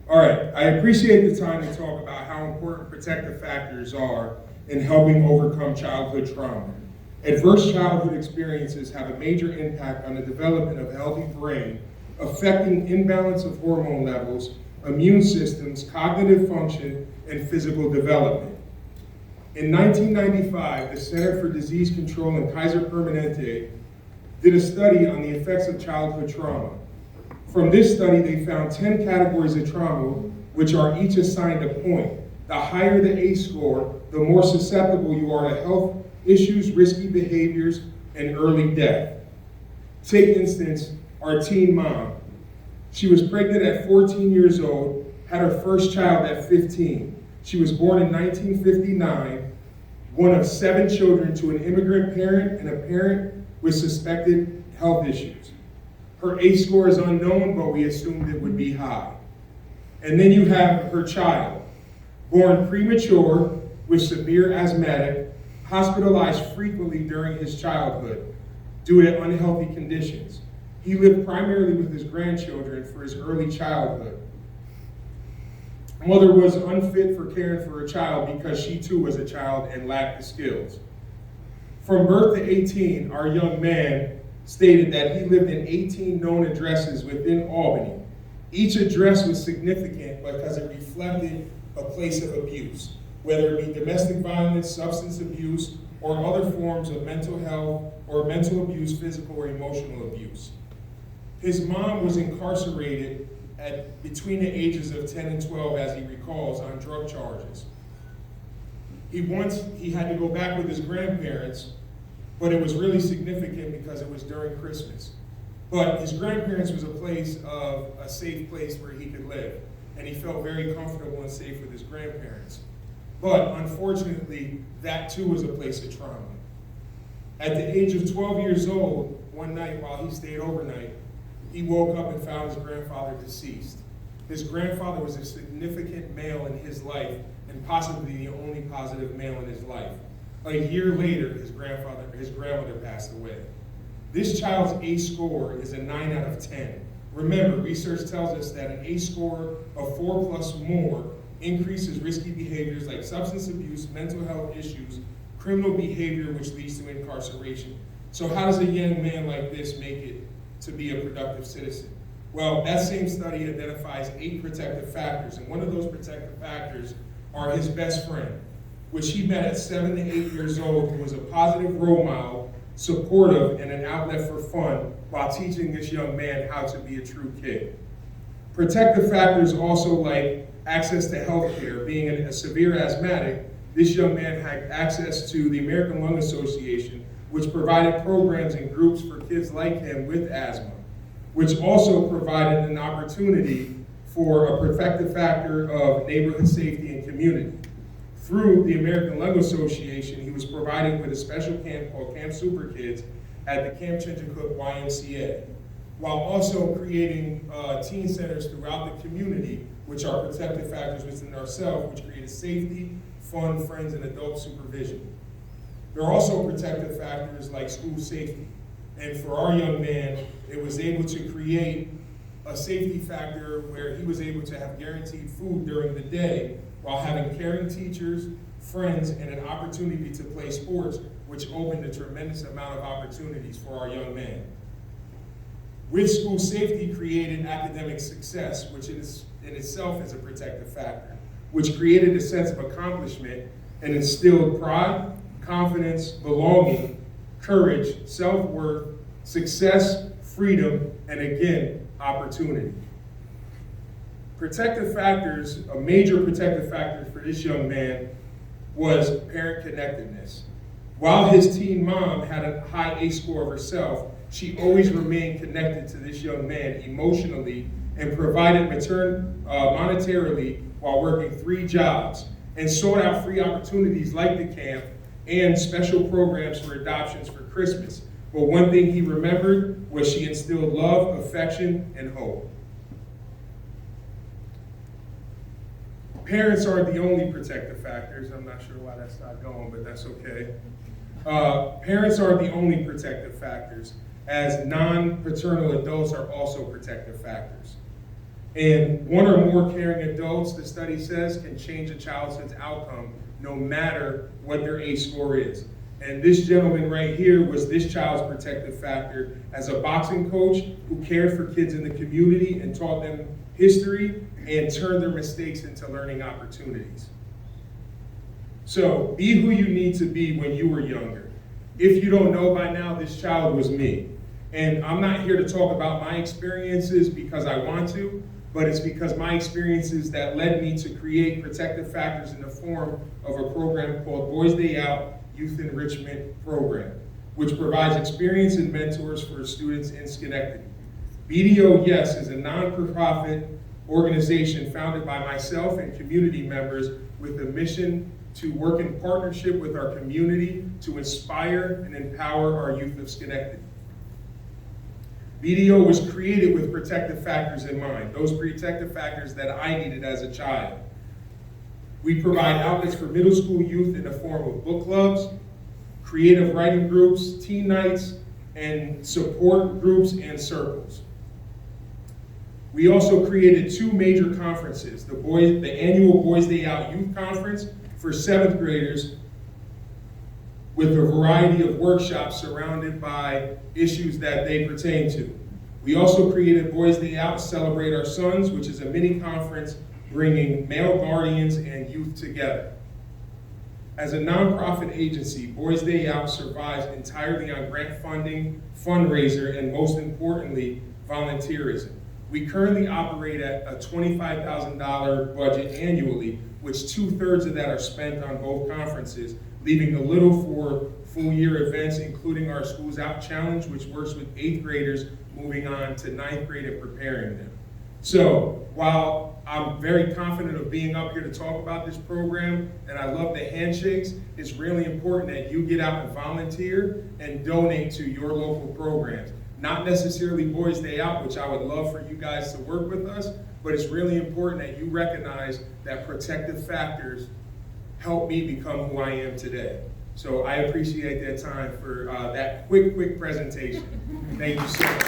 All right, I appreciate the time to talk about how important protective factors are in helping overcome childhood trauma. Adverse childhood experiences have a major impact on the development of a healthy brain, affecting imbalance of hormone levels, immune systems, cognitive function, and physical development. In 1995, the Center for Disease Control in Kaiser Permanente did a study on the effects of childhood trauma. From this study, they found 10 categories of trauma, which are each assigned a point. The higher the ACE score, the more susceptible you are to health issues, risky behaviors, and early death. Take instance, our teen mom. She was pregnant at 14 years old, had her first child at 15. She was born in 1959, one of 7 children to an immigrant parent and a parent with suspected health issues. Her ACE score is unknown, but we assumed it would be high. And then you have her child, born premature with severe asthmatic, hospitalized frequently during his childhood due to unhealthy conditions. He lived primarily with his grandchildren for his early childhood. Mother was unfit for caring for a child because she too was a child and lacked the skills. From birth to 18, our young man stated that he lived in 18 known addresses within Albany. Each address was significant because it reflected a place of abuse, whether it be domestic violence, substance abuse, or other forms of mental health or mental abuse, physical or emotional abuse. His mom was incarcerated at between the ages of 10 and 12, as he recalls, on drug charges. He had to go back with his grandparents, but it was really significant because it was during Christmas. But his grandparents was a safe place where he could live, and he felt very comfortable and safe with his grandparents. But unfortunately, that too was a place of trauma. At the age of 12 years old, one night while he stayed overnight, he woke up and found his grandfather deceased. His grandfather was a significant male in his life, and possibly the only positive male in his life. A year later, his grandmother passed away. This child's ACE score is a 9 out of 10. Remember, research tells us that an ACE score of 4 plus more increases risky behaviors like substance abuse, mental health issues, criminal behavior, which leads to incarceration. So how does a young man like this make it to be a productive citizen? Well, that same study identifies 8 protective factors, and one of those protective factors are his best friend, which he met at 7 to 8 years old, who was a positive role model, supportive, and an outlet for fun while teaching this young man how to be a true kid. Protective factors also like access to health care. Being a severe asthmatic, this young man had access to the American Lung Association, which provided programs and groups for kids like him with asthma, which also provided an opportunity for a protective factor of neighborhood safety and community. Through the American Lung Association, he was provided with a special camp called Camp Super Kids at the Camp Chinchacook YMCA, while also creating teen centers throughout the community, which are protective factors within ourselves, which created safety, fun, friends, and adult supervision. There are also protective factors like school safety. And for our young man, it was able to create a safety factor where he was able to have guaranteed food during the day while having caring teachers, friends, and an opportunity to play sports, which opened a tremendous amount of opportunities for our young man. With school safety created academic success, which in itself is a protective factor, which created a sense of accomplishment and instilled pride, confidence, belonging, courage, self-worth, success, freedom, and again, opportunity. Protective factors, a major protective factor for this young man was parent connectedness. While his teen mom had a high ACE score of herself, she always remained connected to this young man emotionally and provided monetarily while working 3 jobs and sought out free opportunities like the camp and special programs for adoptions for Christmas. But one thing he remembered was she instilled love, affection, and hope. Parents aren't the only protective factors. I'm not sure why that's not going, but that's okay. Parents aren't the only protective factors, as non-paternal adults are also protective factors. And one or more caring adults, the study says, can change a childhood's outcome no matter what their ACE score is. And this gentleman right here was this child's protective factor as a boxing coach who cared for kids in the community and taught them history and turned their mistakes into learning opportunities. So be who you need to be when you were younger. If you don't know by now, this child was me. And I'm not here to talk about my experiences because I want to, but it's because my experiences that led me to create protective factors in the form of a program called Boys Day Out Youth Enrichment Program, which provides experience and mentors for students in Schenectady. BDO Yes is a non-profit organization founded by myself and community members with a mission to work in partnership with our community to inspire and empower our youth of Schenectady. BDO was created with protective factors in mind, those protective factors that I needed as a child. We provide outlets for middle school youth in the form of book clubs, creative writing groups, teen nights, and support groups and circles. We also created 2 major conferences, the annual Boys Day Out Youth Conference for 7th graders with a variety of workshops surrounded by issues that they pertain to. We also created Boys Day Out Celebrate Our Sons, which is a mini conference bringing male guardians and youth together. As a nonprofit agency, Boys Day Out survives entirely on grant funding, fundraiser, and most importantly, volunteerism. We currently operate at a $25,000 budget annually, which 2/3 of that are spent on both conferences, leaving a little for full year events, including our Schools Out Challenge, which works with 8th graders moving on to 9th grade and preparing them. So while I'm very confident of being up here to talk about this program, and I love the handshakes, it's really important that you get out and volunteer and donate to your local programs. Not necessarily Boys Day Out, which I would love for you guys to work with us, but it's really important that you recognize that protective factors help me become who I am today. So I appreciate that time for that quick presentation. Thank you so much.